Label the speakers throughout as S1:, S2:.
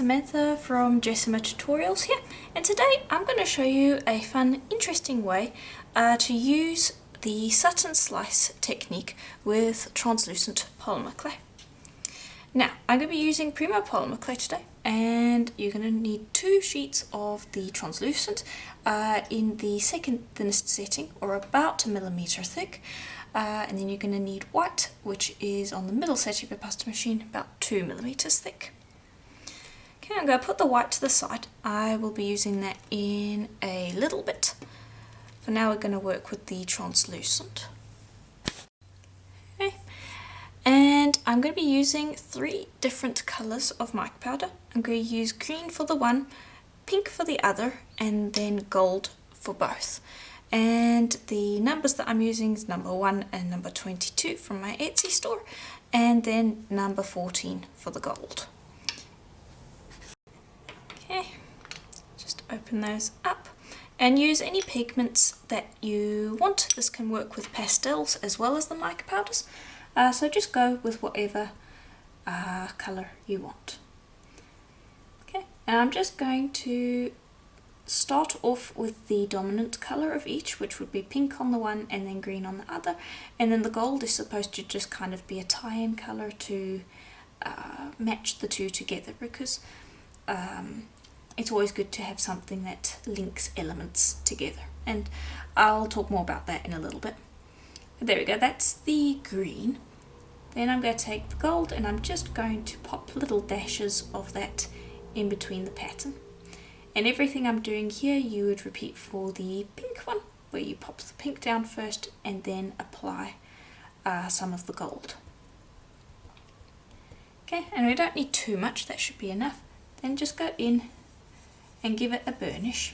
S1: Samantha from Jessima Tutorials here, and today I'm going to show you a fun, interesting way to use the Sutton slice technique with translucent polymer clay. Now, I'm going to be using Primo polymer clay today, and you're going to need 2 sheets of the translucent in the second thinnest setting, or about 1 millimeter thick. And then you're going to need white, which is on the middle set of your pasta machine, about 2 millimeters thick. Okay, I'm going to put the white to the side. I will be using that in a little bit. For now, we're going to work with the translucent. Okay, and I'm going to be using 3 different colours of mica powder. I'm going to use green for the one, pink for the other, and then gold for both. And the numbers that I'm using is number 1 and number 22 from my Etsy store, and then number 14 for the gold. Okay, just open those up and use any pigments that you want. This can work with pastels as well as the mica powders, so just go with whatever colour you want. Okay, and I'm just going to start off with the dominant colour of each, which would be pink on the one and then green on the other, and then the gold is supposed to just kind of be a tie-in colour to match the two together, because it's always good to have something that links elements together, and I'll talk more about that in a little bit. There we go, that's the green. Then I'm going to take the gold and I'm just going to pop little dashes of that in between the pattern. And everything I'm doing here you would repeat for the pink one, where you pop the pink down first and then apply some of the gold. Okay, and we don't need too much, that should be enough. Then just go in and give it a burnish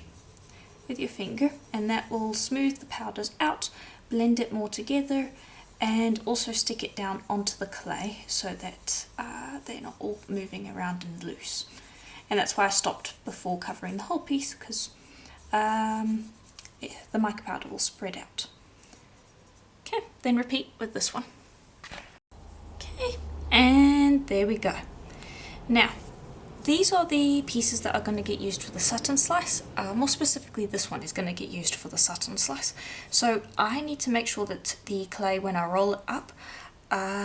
S1: with your finger, and that will smooth the powders out, blend it more together, and also stick it down onto the clay so that they're not all moving around and loose. And that's why I stopped before covering the whole piece, because the mica powder will spread out. Okay, then repeat with this one. Okay, and there we go. Now, these are the pieces that are going to get used for the Sutton slice. More specifically, this one is going to get used for the Sutton slice. So I need to make sure that the clay, when I roll it up,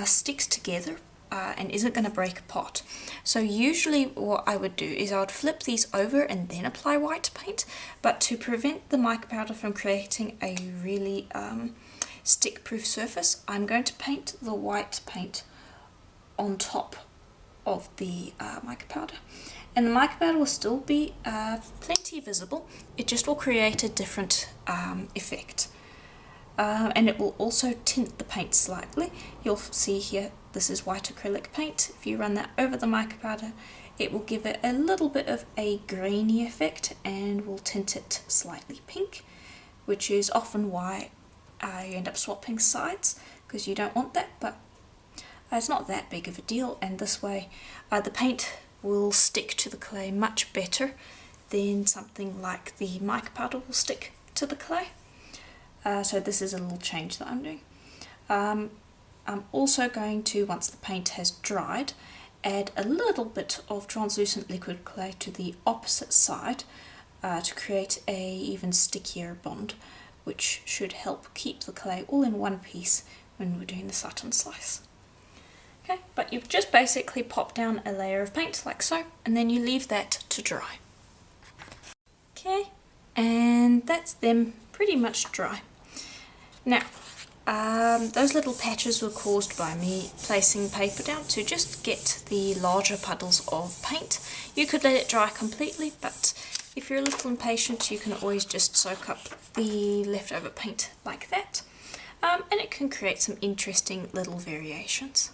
S1: sticks together and isn't going to break apart. So usually what I would do is I would flip these over and then apply white paint, but to prevent the mica powder from creating a really stick-proof surface, I'm going to paint the white paint on top of the mica powder. And the mica powder will still be plenty visible, it just will create a different effect. And it will also tint the paint slightly. You'll see here, this is white acrylic paint. If you run that over the mica powder, it will give it a little bit of a grainy effect and will tint it slightly pink, which is often why you end up swapping sides, because you don't want that, but it's not that big of a deal, and this way the paint will stick to the clay much better than something like the mica powder will stick to the clay. So this is a little change that I'm doing. I'm also going to, once the paint has dried, add a little bit of translucent liquid clay to the opposite side to create a even stickier bond, which should help keep the clay all in one piece when we're doing the Sutton slice. Okay, but you've just basically popped down a layer of paint like so, and then you leave that to dry. Okay, and that's them pretty much dry. Now, those little patches were caused by me placing paper down to just get the larger puddles of paint. You could let it dry completely, but if you're a little impatient, you can always just soak up the leftover paint like that. And it can create some interesting little variations.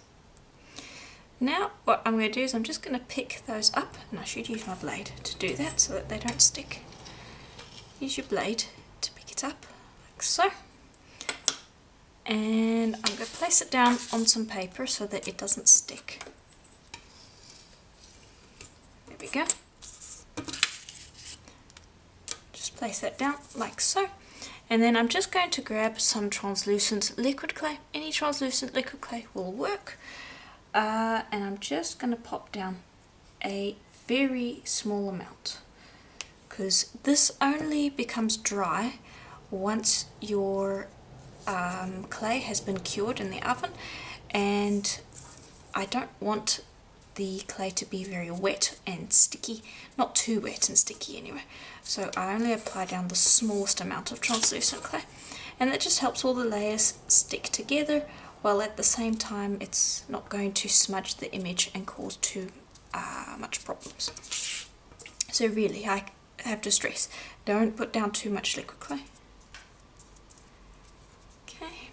S1: Now, what I'm going to do is I'm just going to pick those up, and I should use my blade to do that so that they don't stick. Use your blade to pick it up, like so. And I'm going to place it down on some paper so that it doesn't stick. There we go. Just place that down like so. And then I'm just going to grab some translucent liquid clay. Any translucent liquid clay will work. And I'm just going to pop down a very small amount, because this only becomes dry once your clay has been cured in the oven, and I don't want the clay to be very wet and sticky, not too wet and sticky anyway. So I only apply down the smallest amount of translucent clay, and that just helps all the layers stick together, while at the same time it's not going to smudge the image and cause too much problems. So really, I have to stress, don't put down too much liquid clay. Okay,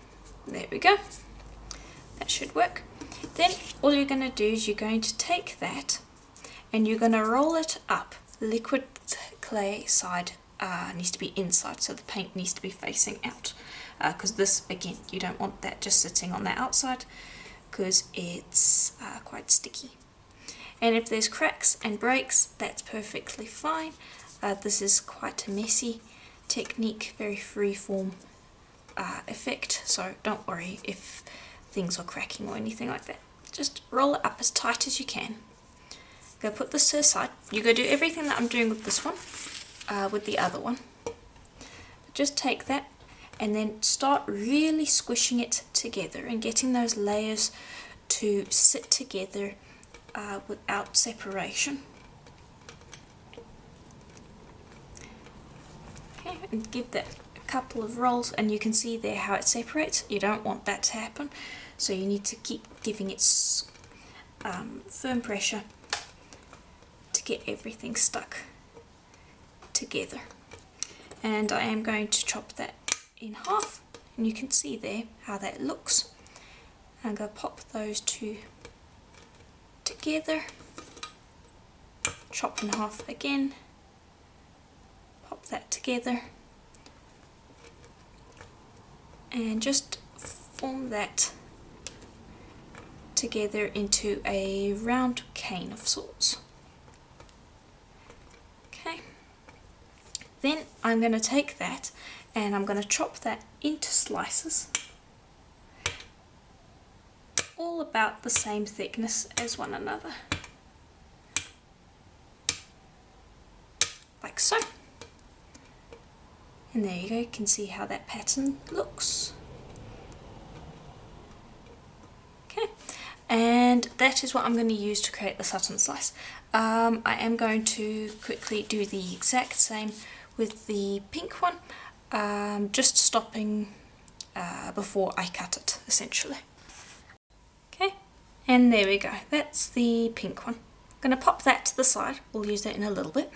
S1: there we go. That should work. Then all you're going to do is you're going to take that and you're going to roll it up. Liquid clay side needs to be inside, so the paint needs to be facing out, because this, again, you don't want that just sitting on the outside because it's quite sticky. And if there's cracks and breaks, that's perfectly fine. This is quite a messy technique, very free-form effect, so don't worry if things are cracking or anything like that. Just roll it up as tight as you can. Go put this to the side. You go do everything that I'm doing with this one, with the other one. Just take that and then start really squishing it together and getting those layers to sit together without separation. Okay, and give that a couple of rolls, and you can see there how it separates. You don't want that to happen, so you need to keep giving it firm pressure to get everything stuck together. And I am going to chop that in half, and you can see there how that looks. I'm going to pop those two together, chop in half again, pop that together, and just form that together into a round cane of sorts. Okay, then I'm going to take that and I'm going to chop that into slices, all about the same thickness as one another, like so. And there you go, you can see how that pattern looks. Okay, and that is what I'm going to use to create the Sutton slice. I am going to quickly do the exact same with the pink one, just stopping before I cut it, essentially. Okay, and there we go, that's the pink one. I'm going to pop that to the side, we'll use that in a little bit,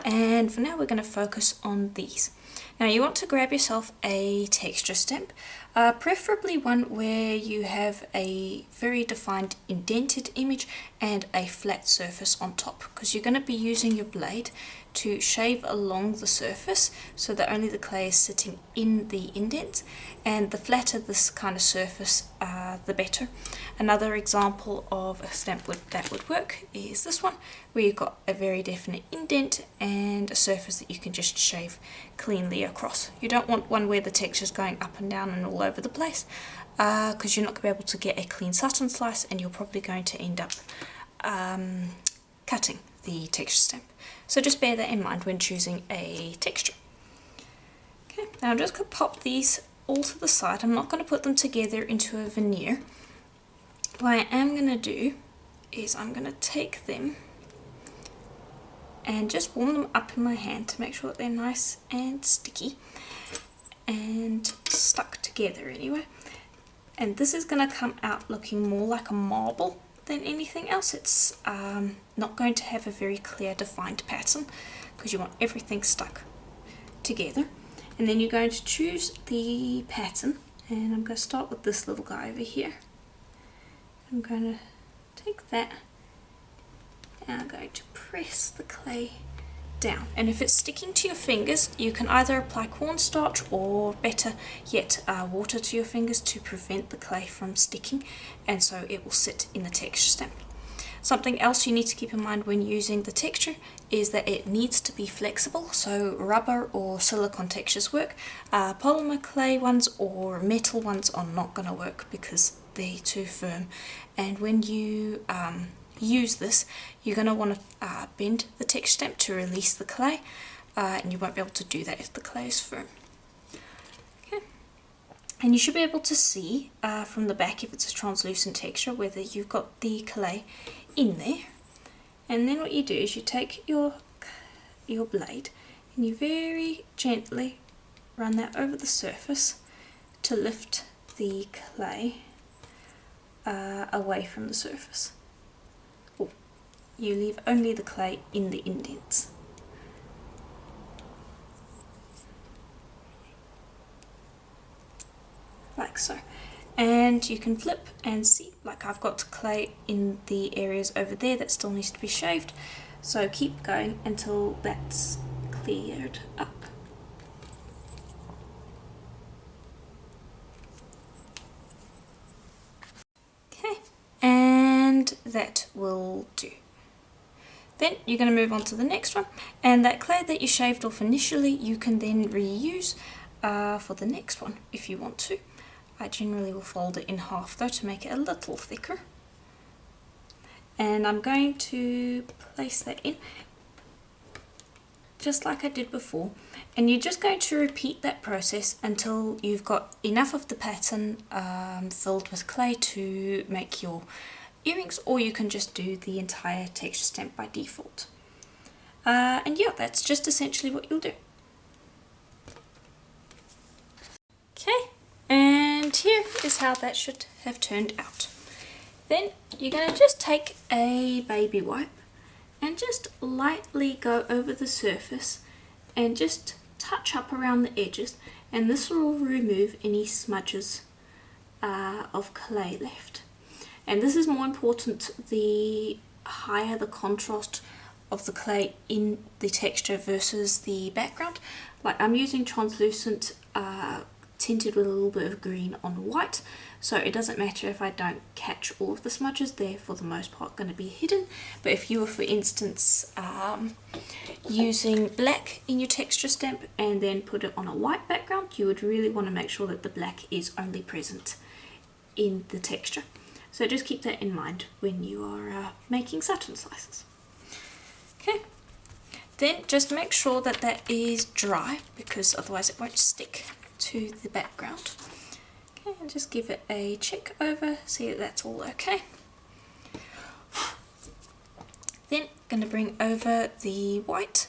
S1: and for now we're going to focus on these. Now you want to grab yourself a texture stamp, preferably one where you have a very defined indented image and a flat surface on top, because you're going to be using your blade to shave along the surface so that only the clay is sitting in the indents, and the flatter this kind of surface the better. Another example of a stamp that would work is this one, where you've got a very definite indent and a surface that you can just shave cleanly across. You don't want one where the texture is going up and down and all over the place, because you're not going to be able to get a clean Sutton slice, and you're probably going to end up cutting the texture stamp. So just bear that in mind when choosing a texture. Okay, now I'm just going to pop these all to the side. I'm not going to put them together into a veneer. What I am going to do is I'm going to take them and just warm them up in my hand to make sure that they're nice and sticky and stuck together anyway. And this is going to come out looking more like a marble than anything else. It's not going to have a very clear defined pattern because you want everything stuck together. And then you're going to choose the pattern, and I'm going to start with this little guy over here. I'm going to take that and I'm going to press the clay down, and if it's sticking to your fingers you can either apply cornstarch or better yet water to your fingers to prevent the clay from sticking, and so it will sit in the texture stamp. Something else you need to keep in mind when using the texture is that it needs to be flexible, so rubber or silicone textures work. Polymer clay ones or metal ones are not going to work because they're too firm, and when you use this, you're going to want to bend the texture stamp to release the clay, and you won't be able to do that if the clay is firm. Okay. And you should be able to see from the back, if it's a translucent texture, whether you've got the clay in there. And then what you do is you take your blade and you very gently run that over the surface to lift the clay away from the surface. Oh, you leave only the clay in the indents. Like so. And you can flip and see, like I've got clay in the areas over there that still needs to be shaved. So keep going until that's cleared up. Okay, and that will do. Then you're going to move on to the next one, and that clay that you shaved off initially you can then reuse for the next one if you want to. I generally will fold it in half though to make it a little thicker. And I'm going to place that in just like I did before, and you're just going to repeat that process until you've got enough of the pattern filled with clay to make your earrings, or you can just do the entire texture stamp by default. And yeah, that's just essentially what you'll do. Okay, and here is how that should have turned out. Then you're going to just take a baby wipe and just lightly go over the surface and just touch up around the edges, and this will remove any smudges of clay left. And this is more important the higher the contrast of the clay in the texture versus the background. Like I'm using translucent tinted with a little bit of green on white, so it doesn't matter if I don't catch all of the smudges. They're for the most part going to be hidden. But if you were, for instance, using black in your texture stamp and then put it on a white background, you would really want to make sure that the black is only present in the texture. So just keep that in mind when you are making Sutton slices. Okay, then just make sure that that is dry, because otherwise it won't stick to the background. Okay, and just give it a check over, see that that's all okay. Then I'm going to bring over the white,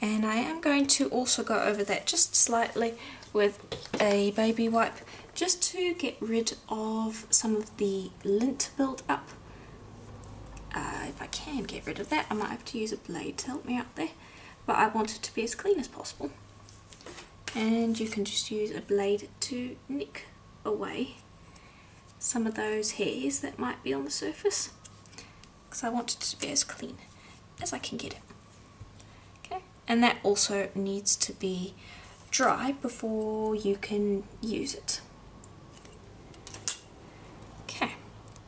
S1: and I am going to also go over that just slightly with a baby wipe, just to get rid of some of the lint built up. If I can get rid of that, I might have to use a blade to help me out there, but I want it to be as clean as possible. And you can just use a blade to nick away some of those hairs that might be on the surface, because I want it to be as clean as I can get it. Okay, and that also needs to be dry before you can use it. Okay,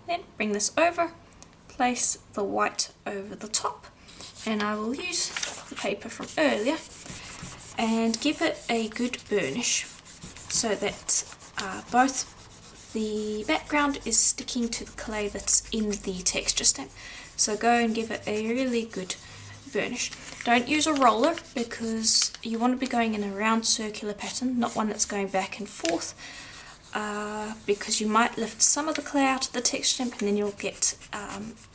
S1: then bring this over, place the white over the top, and I will use the paper from earlier and give it a good burnish so that both the background is sticking to the clay that's in the texture stamp. So go and give it a really good burnish. Don't use a roller, because you want to be going in a round circular pattern, not one that's going back and forth, because you might lift some of the clay out of the texture stamp and then you'll get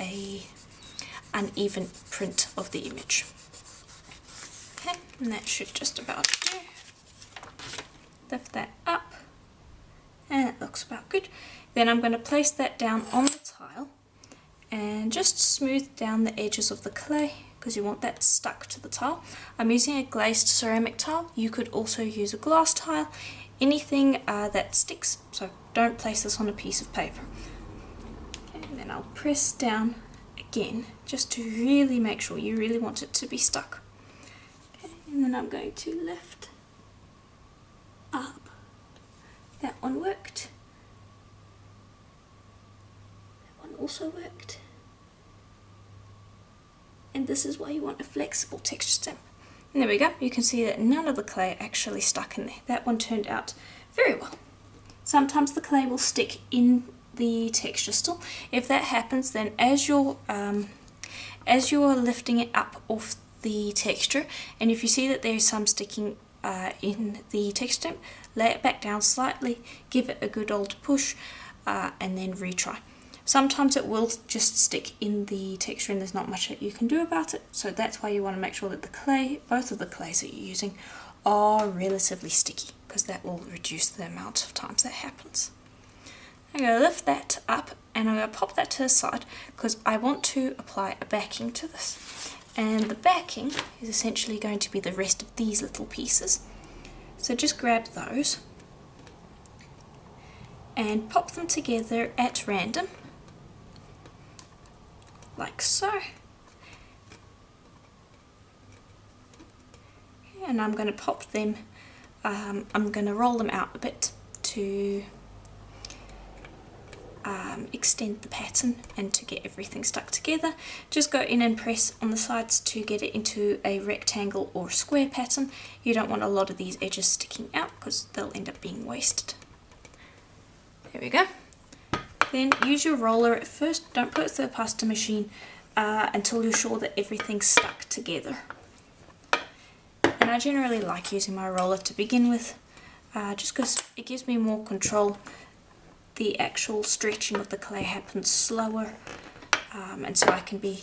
S1: a uneven print of the image. Okay, and that should just about do. Lift that up, and it looks about good. Then I'm going to place that down on the tile and just smooth down the edges of the clay, because you want that stuck to the tile. I'm using a glazed ceramic tile. You could also use a glass tile, anything that sticks, so don't place this on a piece of paper. Okay, and then I'll press down again just to really make sure you really want it to be stuck. And then I'm going to lift up. That one worked. That one also worked. And this is why you want a flexible texture stamp. And there we go. You can see that none of the clay actually stuck in there. That one turned out very well. Sometimes the clay will stick in the texture still. If that happens, then as you're lifting it up off the texture, and if you see that there's some sticking in the texture stamp, lay it back down slightly, give it a good old push, and then retry. Sometimes it will just stick in the texture and there's not much that you can do about it, so that's why you want to make sure that the clay, both of the clays that you're using, are relatively sticky, because that will reduce the amount of times that happens. I'm going to lift that up and I'm going to pop that to the side because I want to apply a backing to this. And the backing is essentially going to be the rest of these little pieces. So just grab those and pop them together at random, like so. And I'm going to pop them, I'm going to roll them out a bit to extend the pattern and to get everything stuck together. Just go in and press on the sides to get it into a rectangle or square pattern. You don't want a lot of these edges sticking out because they'll end up being wasted. There we go. Then use your roller at first. Don't put it through the pasta machine until you're sure that everything's stuck together. And I generally like using my roller to begin with, just because it gives me more control. The actual stretching of the clay happens slower, and so I can be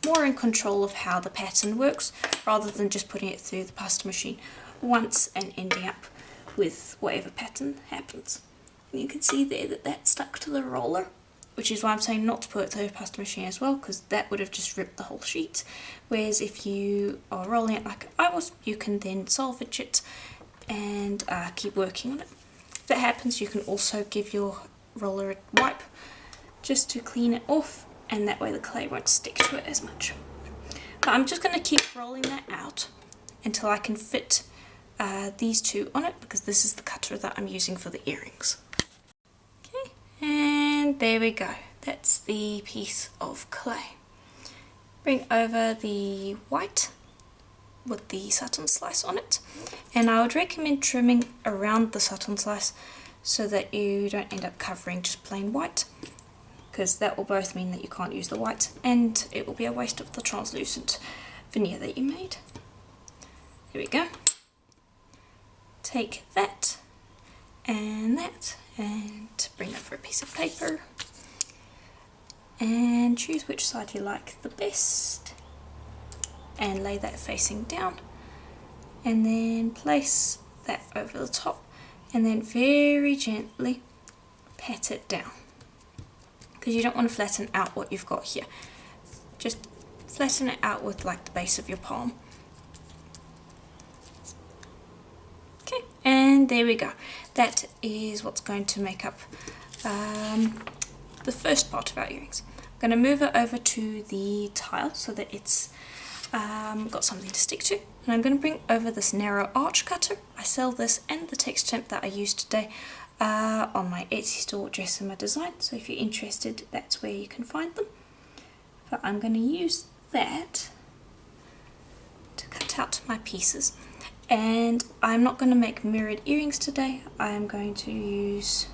S1: more in control of how the pattern works rather than just putting it through the pasta machine once and ending up with whatever pattern happens. And you can see there that that's stuck to the roller, which is why I'm saying not to put it through the pasta machine as well, because that would have just ripped the whole sheet. Whereas if you are rolling it like I was, you can then salvage it and keep working on it. If that happens, you can also give your roller a wipe just to clean it off, and that way the clay won't stick to it as much. But I'm just going to keep rolling that out until I can fit these two on it, because this is the cutter that I'm using for the earrings. Okay, and there we go. That's the piece of clay. Bring over the white with the Sutton slice on it, and I would recommend trimming around the Sutton slice so that you don't end up covering just plain white, because that will both mean that you can't use the white and it will be a waste of the translucent veneer that you made. There we go. Take that and bring over a piece of paper and choose which side you like the best, and lay that facing down, and then place that over the top, and then very gently pat it down, because you don't want to flatten out what you've got here. Just flatten it out with like the base of your palm. Okay, and there we go. That is what's going to make up the first part of our earrings. I'm going to move it over to the tile so that it's got something to stick to, and I'm going to bring over this narrow arch cutter. I sell this and the text stamp that I used today on my Etsy store, Dress in My Design, so if you're interested, that's where you can find them. But I'm going to use that to cut out my pieces, and I'm not going to make mirrored earrings today. I am going to use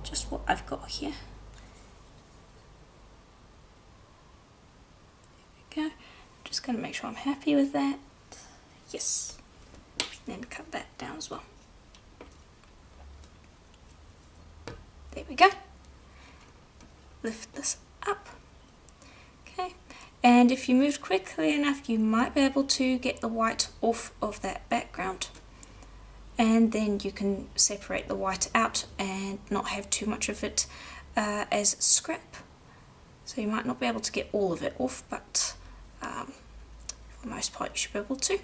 S1: just what I've got here. Go. Just going to make sure I'm happy with that. Yes. Then cut that down as well. There we go. Lift this up. Okay. And if you moved quickly enough, you might be able to get the white off of that background. And then you can separate the white out and not have too much of it as scrap. So you might not be able to get all of it off, but for the most part you should be able to,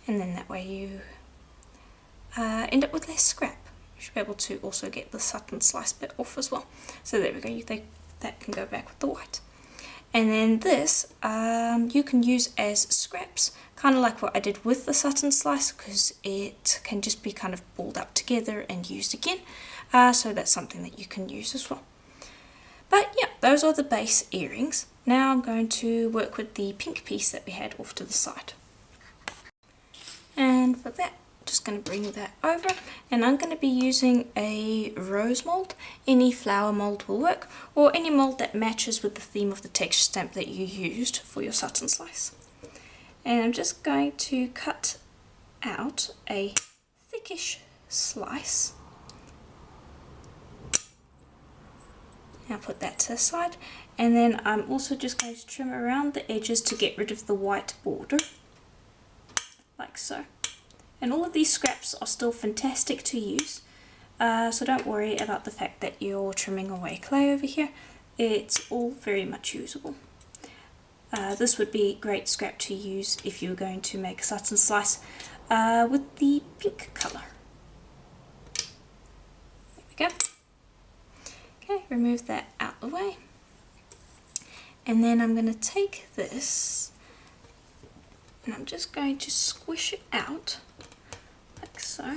S1: and then that way you end up with less scrap. You should be able to also get the Sutton slice bit off as well. So there we go, that can go back with the white. And then this you can use as scraps, kind of like what I did with the Sutton slice, because it can just be kind of balled up together and used again, so that's something that you can use as well. But yeah, those are the base earrings. Now I'm going to work with the pink piece that we had off to the side. And for that, just going to bring that over, and I'm going to be using a rose mold. Any flower mold will work, or any mold that matches with the theme of the texture stamp that you used for your Sutton slice. And I'm just going to cut out a thickish slice. Now put that to the side, and then I'm also just going to trim around the edges to get rid of the white border, like so. And all of these scraps are still fantastic to use, so don't worry about the fact that you're trimming away clay over here. It's all very much usable. This would be great scrap to use if you were going to make a Sutton slice with the pink colour. There we go. Okay, remove that out of the way. And then I'm going to take this and I'm just going to squish it out like so.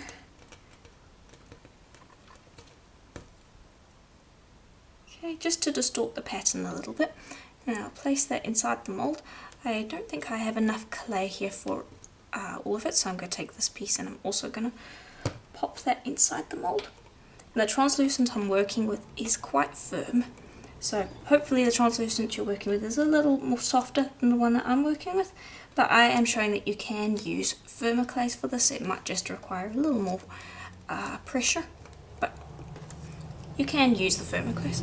S1: Okay, just to distort the pattern a little bit. And I'll place that inside the mold. I don't think I have enough clay here for all of it, so I'm going to take this piece and I'm also going to pop that inside the mold. And the translucent I'm working with is quite firm, so hopefully the translucent you're working with is a little more softer than the one that I'm working with, but I am showing that you can use firmer clays for this. It might just require a little more pressure, but you can use the firmer clays.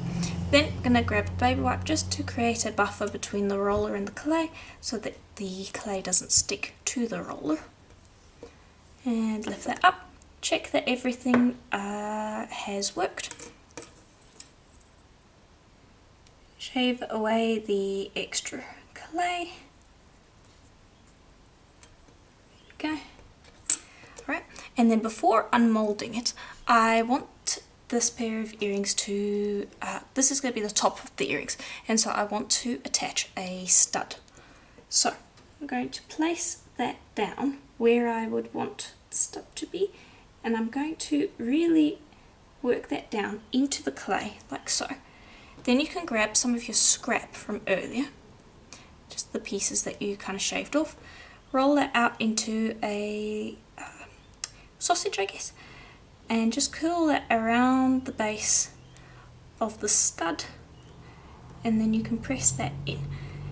S1: Then I'm going to grab a baby wipe just to create a buffer between the roller and the clay so that the clay doesn't stick to the roller. And lift that up. Check that everything has worked. Shave away the extra clay. There we go. Alright, and then before unmolding it, I want this pair of earrings to, this is going to be the top of the earrings, and so I want to attach a stud. So I'm going to place that down where I would want the stud to be, and I'm going to really work that down into the clay like so. Then you can grab some of your scrap from earlier, just the pieces that you kind of shaved off, roll that out into a sausage, I guess, and just curl that around the base of the stud, and then you can press that in.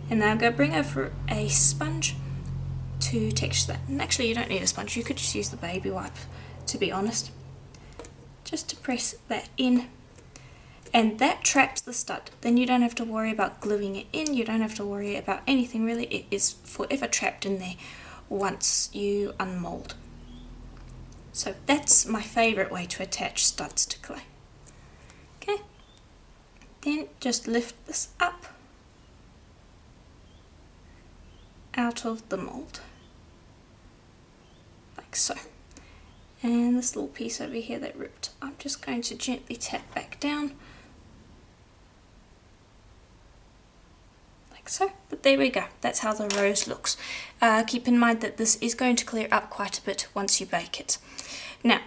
S1: And now I'm going to bring over a sponge to texture that. And actually you don't need a sponge, you could just use the baby wipe, to be honest, just to press that in, and that traps the stud. Then you don't have to worry about gluing it in, you don't have to worry about anything really. It is forever trapped in there once you unmold. So that's my favourite way to attach studs to clay. Okay, then just lift this up out of the mould like so. And this little piece over here that ripped, I'm just going to gently tap back down like so. But there we go, that's how the rose looks. Keep in mind that this is going to clear up quite a bit once you bake it. Now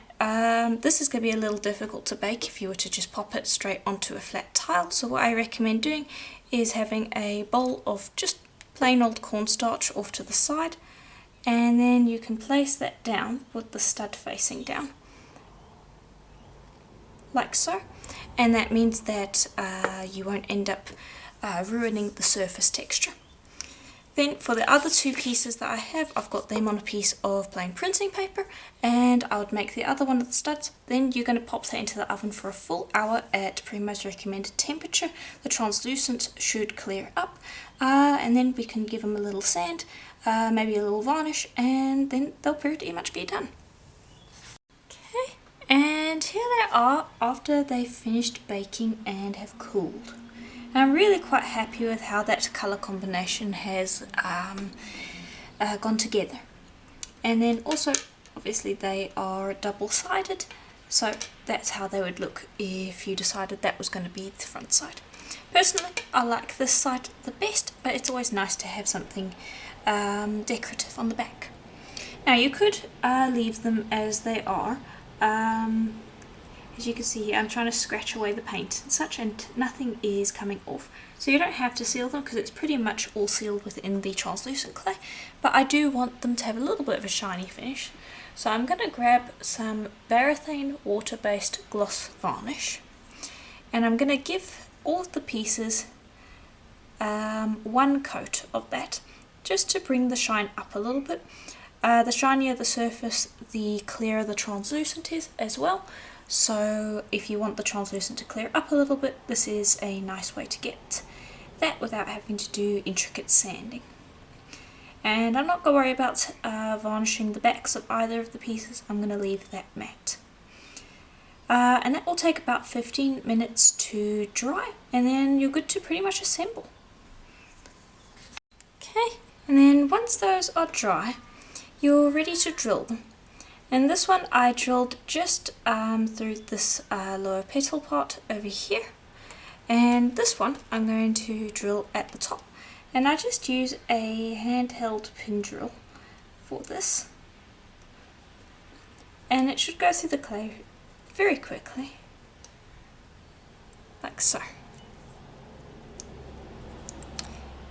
S1: this is going to be a little difficult to bake if you were to just pop it straight onto a flat tile, so what I recommend doing is having a bowl of just plain old cornstarch off to the side, and then you can place that down with the stud facing down like so, and that means that you won't end up ruining the surface texture. Then for the other two pieces that I have, I've got them on a piece of plain printing paper, and I would make the other one of the studs. Then you're going to pop that into the oven for a full hour at Primo's recommended temperature. The translucent should clear up, and then we can give them a little sand, maybe a little varnish, and then they'll pretty much be done. Okay, and here they are after they've finished baking and have cooled. And I'm really quite happy with how that colour combination has gone together. And then also, obviously they are double-sided, so that's how they would look if you decided that was going to be the front side. Personally, I like this side the best, but it's always nice to have something decorative on the back. Now you could leave them as they are. As you can see here, I'm trying to scratch away the paint and such, and nothing is coming off. So you don't have to seal them because it's pretty much all sealed within the translucent clay. But I do want them to have a little bit of a shiny finish. So I'm going to grab some Varathane water-based gloss varnish, and I'm going to give all of the pieces one coat of that, just to bring the shine up a little bit. The shinier the surface, the clearer the translucent is as well. So if you want the translucent to clear up a little bit, this is a nice way to get that without having to do intricate sanding. And I'm not going to worry about varnishing the backs of either of the pieces. I'm going to leave that matte. And that will take about 15 minutes to dry, and then you're good to pretty much assemble. Okay, and then once those are dry, you're ready to drill them. And this one I drilled just through this lower petal part over here, and this one I'm going to drill at the top, and I just use a handheld pin drill for this, and it should go through the clay very quickly, like so.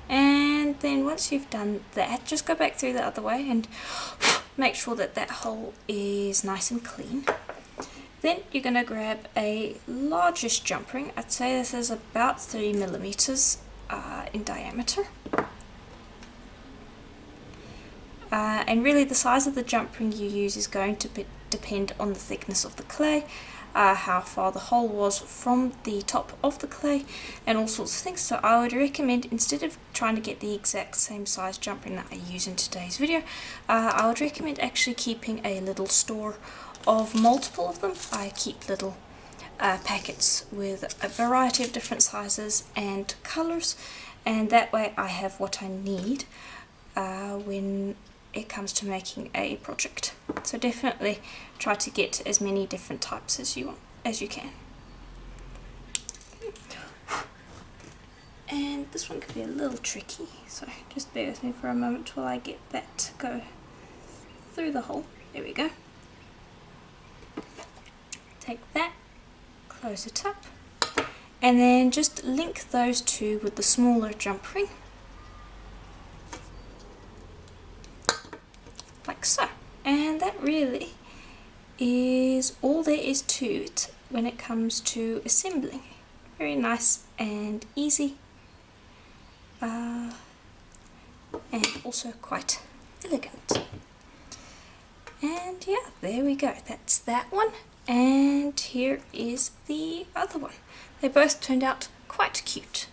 S1: And then once you've done that, just go back through the other way and make sure that that hole is nice and clean. Then you're going to grab a largish jump ring. I'd say this is about 3 millimeters in diameter. And really the size of the jump ring you use is going to depend on the thickness of the clay, how far the hole was from the top of the clay, and all sorts of things. So I would recommend, instead of trying to get the exact same size jump ring that I use in today's video, I would recommend actually keeping a little store of multiple of them. I keep little packets with a variety of different sizes and colours, and that way I have what I need when it comes to making a project. So definitely try to get as many different types as you can. And this one could be a little tricky, so just bear with me for a moment while I get that to go through the hole. There we go. Take that, close it up, and then just link those two with the smaller jump ring, like so. And that really is all there is to it when it comes to assembling. Very nice and easy, and also quite elegant. And yeah, there we go, that's that one. And here is the other one. They both turned out quite cute.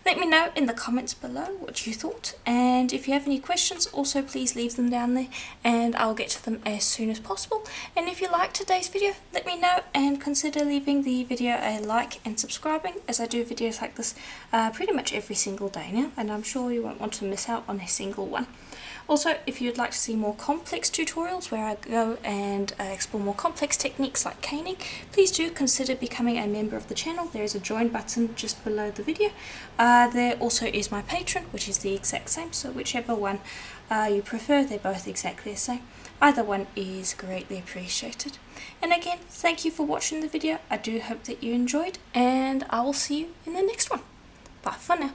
S1: Let me know in the comments below what you thought, and if you have any questions, also please leave them down there and I'll get to them as soon as possible. And if you liked today's video, let me know and consider leaving the video a like and subscribing, as I do videos like this pretty much every single day now, and I'm sure you won't want to miss out on a single one. Also, if you'd like to see more complex tutorials where I go and explore more complex techniques like caning, please do consider becoming a member of the channel. There is a join button just below the video. There also is my Patreon, which is the exact same, so whichever one you prefer, they're both exactly the same. Either one is greatly appreciated. And again, thank you for watching the video. I do hope that you enjoyed, and I will see you in the next one. Bye for now.